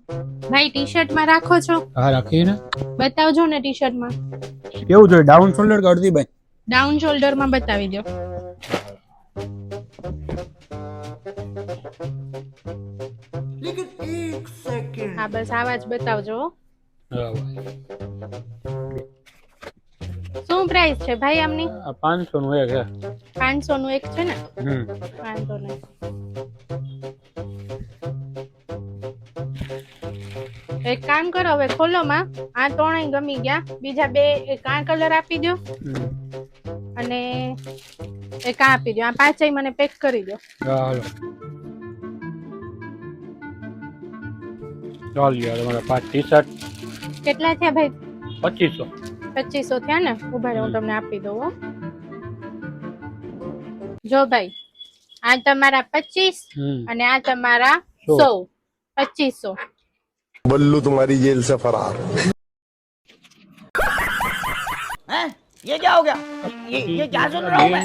ભાઈ T shirt માં રાખો છો? હા રાખીએ ને. બતાવજો ને ટી શર્ટ માં. કેવું જોઈએ, ડાઉન શોલ્ડર કે અડધી બાય? ડાઉન શોલ્ડર માં બતાવી દો. હા બસ આવા જ બતાવજો. શું પ્રાઇસ છે ભાઈ આમની? 500 નું એક છે. 500 નું એક છે ને? હમ. વાંધો નહીં. એક કામ કરો, હવે ખોલો માં. આ ત્રણેય ગમી ગયા, બીજા બે એક આ કલર આપી દો અને એક આ આપી દો. આ પાંચેય મને પેક કરી દો. ચાલો ચાલ યાર, તમારા 5 ટી શર્ટ કેટલા થયા ભાઈ? 2500. 2500 થયા ને? ઉભા રહો, હું તમને આપી દઉં હો. જો ભાઈ, આ તમારા 25 અને આ તમારા 100. 2500. बल्लू तुम्हारी जेल से फरार। हैं? ये क्या हो गया? ये क्या सुन रहा हूँ मैं?